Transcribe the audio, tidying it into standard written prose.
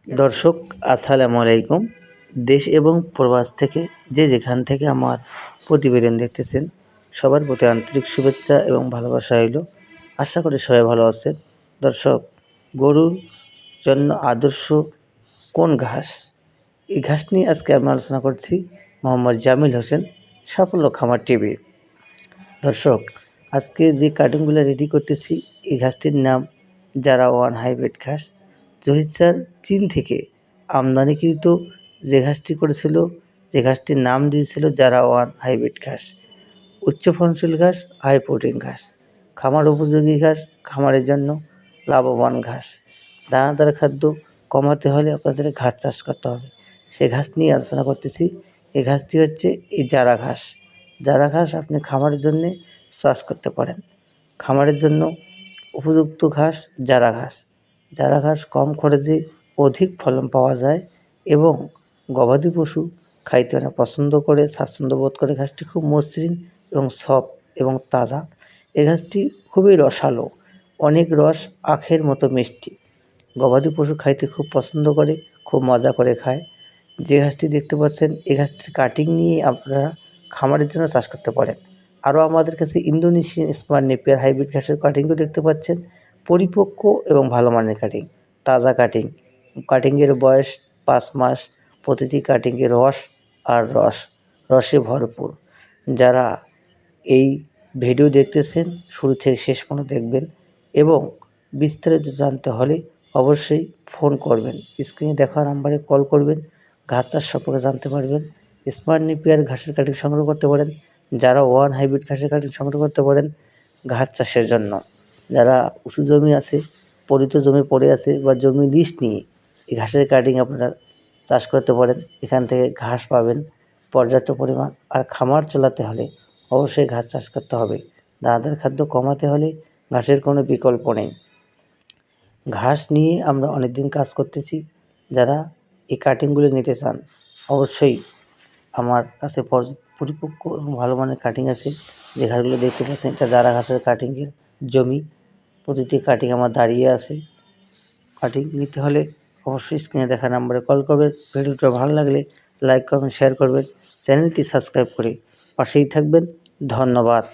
দর্শক আসসালামু আলাইকুম। দেশ এবং প্রবাস থেকে যে যেখান থেকে আমার প্রতিবেদন দেখতেছেন সবার প্রতি আন্তরিক শুভেচ্ছা এবং ভালোবাসা রইল। আশা করি সবাই ভালো আছেন। দর্শক, গরুর জন্য আদর্শ কোন ঘাস, এই ঘাস নিয়ে আজকে আমি আলোচনা করছি মোহাম্মদ জামিল হোসেন, সাফল্য খামার টিভি। দর্শক, আজকে যে কার্টুনগুলো রেডি করতেছি এই ঘাসটির নাম জারা ওয়ান হাইব্রিড ঘাস। জহির স্যার চীন থেকে আমদানিকৃত যে ঘাসটি করেছিল, যে ঘাসটির নাম দিয়েছিল জারা ওয়ান হাইব্রিড ঘাস। উচ্চ ফলনশীল ঘাস, হাই প্রোটিন ঘাস, খামার উপযোগী ঘাস, খামারের জন্য লাভবান ঘাস। দানাদার খাদ্য কমাতে হলে আপনাদের ঘাস চাষ করতে হবে, সেই ঘাস নিয়ে আলোচনা করতেছি। এই ঘাসটি হচ্ছে এই জারা ঘাস। জারা ঘাস আপনি খামারের জন্যে চাষ করতে পারেন। খামারের জন্য উপযুক্ত ঘাস জারা ঘাস। জারা ঘাস কম খরচে অধিক ফলন পাওয়া যায় এবং গবাদি পশু খাইতে অনেক পছন্দ করে, স্বাচ্ছন্দ্য বোধ করে। ঘাসটি খুব মসৃণ এবং সফট এবং তাজা। এই ঘাসটি খুবই রসালো, অনেক রস, আখের মতো মিষ্টি। গবাদি পশু খাইতে খুব পছন্দ করে, খুব মজা করে খায়। যে ঘাসটি দেখতে পাচ্ছেন এই ঘাসটির কাটিং নিয়ে আপনারা খামারের জন্য চাষ করতে পারেন। আরও আমাদের কাছে ইন্দোনেশিয়ান স্মার্ট নেপিয়ার হাইব্রিড ঘাসের কাটিংও দেখতে পাচ্ছেন, পরিপক্ক এবং ভালো মানের কাটিং, তাজা কাটিং। কাটিংয়ের বয়স 5 মাস। প্রতিটি কাটিংয়ে রস আর রসে ভরপুর। যারা এই ভিডিও দেখতেছেন শুরু থেকে শেষ পর্যন্ত দেখবেন এবং বিস্তারিত জানতে হলে অবশ্যই ফোন করবেন, স্ক্রিনে দেখা নাম্বারে কল করবেন। ঘাস চাষ সম্পর্কে জানতে পারবেন। স্মার্ট নেপিয়ার ঘাসের কাটিং সংগ্রহ করতে পারেন, যারা ওয়ান হাইব্রিড ঘাসের কাটিং সংগ্রহ করতে পারেন ঘাস চাষের জন্য। যারা উঁচু জমি আছে, পলিত জমি পড়ে আছে বা জমি লিজ নিয়ে এই ঘাসের কাটিং আপনারা চাষ করতে পারেন। এখান থেকে ঘাস পাবেন পর্যাপ্ত পরিমাণ। আর খামার চালাতে হলে অবশ্যই ঘাস চাষ করতে হবে। দানাদার খাদ্য কমাতে হলে ঘাসের কোনো বিকল্প নেই। ঘাস নিয়ে আমরা অনেক দিন কাজ করতেছি। যারা এই কাটিংগুলো নিতে চান অবশ্যই আমার কাছে পরিপক্ক এবং ভালো মানের কাটিং আছে। যে ঘাসগুলো দেখতে পাচ্ছেন এটা জারা ঘাসের কাটিংয়ের জমি। প্রতিটি কাটিং আমার দাঁড়িয়ে আছে। কাটিং নিতে হলে অবশ্যই স্ক্রিনে দেখা নাম্বারে কল করবেন। ভিডিওটা ভালো লাগলে লাইক, কমেন্ট, শেয়ার করবেন। চ্যানেলটি সাবস্ক্রাইব করে পাশেই থাকবেন। ধন্যবাদ।